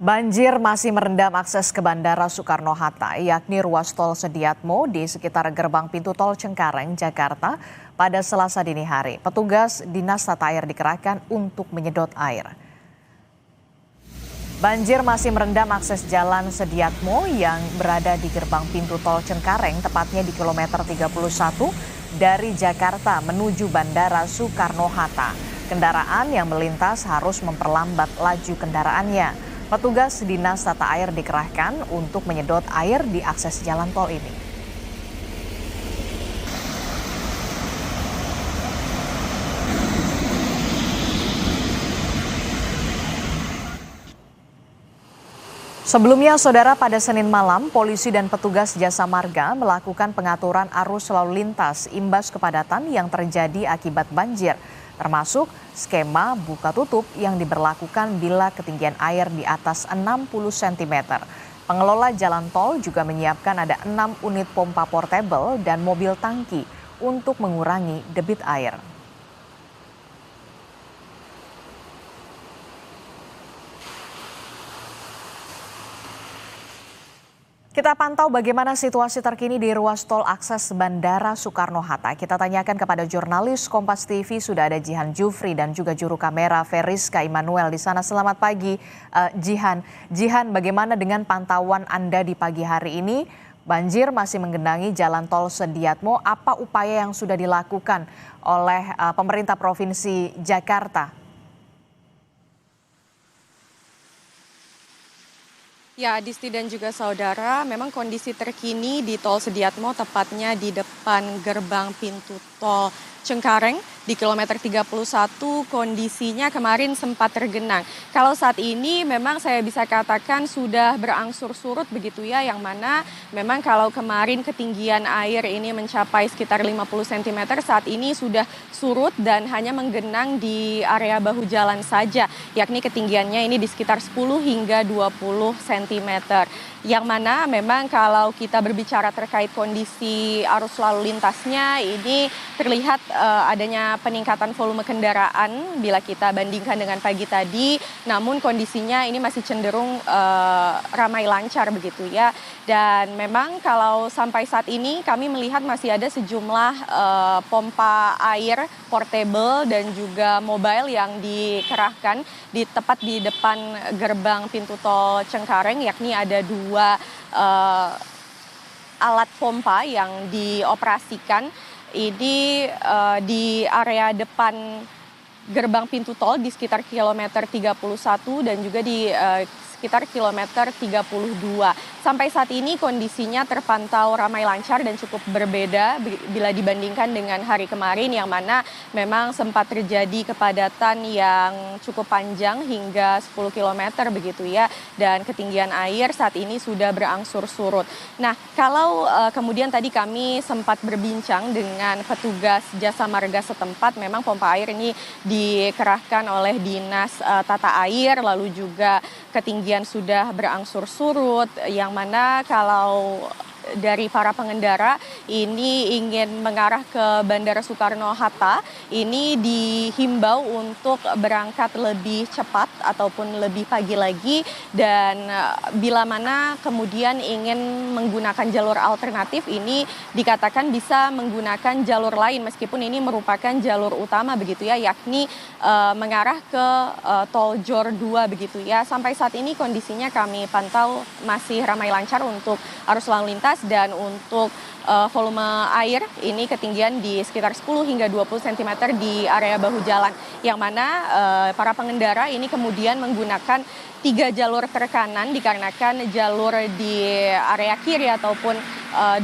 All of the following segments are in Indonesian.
Banjir masih merendam akses ke Bandara Soekarno-Hatta, yakni ruas tol Sediatmo di sekitar gerbang pintu tol Cengkareng, Jakarta pada Selasa dini hari. Petugas Dinas Tata Air dikerahkan untuk menyedot air. Banjir masih merendam akses jalan Sediatmo yang berada di gerbang pintu tol Cengkareng, tepatnya di kilometer 31 dari Jakarta menuju Bandara Soekarno-Hatta. Kendaraan yang melintas harus memperlambat laju kendaraannya. Petugas Dinas Tata Air dikerahkan untuk menyedot air di akses jalan tol ini. Sebelumnya, saudara, pada Senin malam, polisi dan petugas jasa marga melakukan pengaturan arus lalu lintas imbas kepadatan yang terjadi akibat banjir, termasuk skema buka tutup yang diberlakukan bila ketinggian air di atas 60 cm. Pengelola jalan tol juga menyiapkan ada 6 unit pompa portable dan mobil tangki untuk mengurangi debit air. Kita pantau bagaimana situasi terkini di ruas tol akses Bandara Soekarno-Hatta. Kita tanyakan kepada jurnalis Kompas TV, sudah ada Jihan Jufri dan juga juru kamera Veriska Immanuel di sana. Selamat pagi, Jihan. Jihan, bagaimana dengan pantauan Anda di pagi hari ini? Banjir masih menggenangi jalan tol Sediatmo. Apa upaya yang sudah dilakukan oleh pemerintah Provinsi Jakarta? Ya, Disti dan juga saudara, memang kondisi terkini di tol Sediatmo, tepatnya di depan gerbang pintu tol Cengkareng di kilometer 31, kondisinya kemarin sempat tergenang. Kalau saat ini memang saya bisa katakan sudah berangsur surut begitu ya, yang mana memang kalau kemarin ketinggian air ini mencapai sekitar 50 cm, saat ini sudah surut dan hanya menggenang di area bahu jalan saja, yakni ketinggiannya ini di sekitar 10 hingga 20 cm. Yang mana memang kalau kita berbicara terkait kondisi arus lalu lintasnya, ini terlihat adanya peningkatan volume kendaraan bila kita bandingkan dengan pagi tadi, namun kondisinya ini masih cenderung ramai lancar begitu ya. Dan memang kalau sampai saat ini kami melihat masih ada sejumlah pompa air portable dan juga mobile yang dikerahkan tepat di depan gerbang pintu tol Cengkareng, yakni ada 2 alat pompa yang dioperasikan ini di area depan gerbang pintu tol di sekitar kilometer 31 dan juga di sekitar kilometer 32. Sampai saat ini kondisinya terpantau ramai lancar dan cukup berbeda bila dibandingkan dengan hari kemarin, yang mana memang sempat terjadi kepadatan yang cukup panjang hingga 10 km begitu ya, dan ketinggian air saat ini sudah berangsur surut. Nah, kalau kemudian tadi kami sempat berbincang dengan petugas jasa marga setempat, memang pompa air ini dikerahkan oleh Dinas Tata Air, lalu juga ketinggian sudah berangsur surut, yang mana kalau dari para pengendara ini ingin mengarah ke Bandara Soekarno-Hatta, ini dihimbau untuk berangkat lebih cepat ataupun lebih pagi lagi, dan bila mana kemudian ingin menggunakan jalur alternatif, ini dikatakan bisa menggunakan jalur lain meskipun ini merupakan jalur utama begitu ya, yakni mengarah ke tol Jor 2 begitu ya. Sampai saat ini kondisinya kami pantau masih ramai lancar untuk arus lalu lintas, dan untuk volume air ini ketinggian di sekitar 10 hingga 20 cm di area bahu jalan, yang mana para pengendara ini kemudian menggunakan 3 jalur per kanan dikarenakan jalur di area kiri ataupun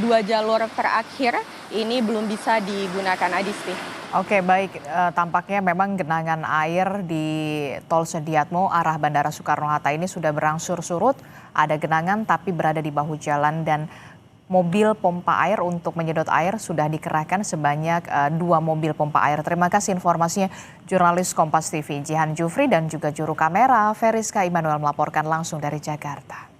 2 jalur terakhir ini belum bisa digunakan, Adisti. Oke, baik. Tampaknya memang genangan air di tol Sediatmo arah Bandara Soekarno-Hatta ini sudah berangsur surut. Ada genangan tapi berada di bahu jalan, dan mobil pompa air untuk menyedot air sudah dikerahkan sebanyak 2 mobil pompa air. Terima kasih informasinya, jurnalis Kompas TV Jihan Jufri dan juga juru kamera Veriska Immanuel melaporkan langsung dari Jakarta.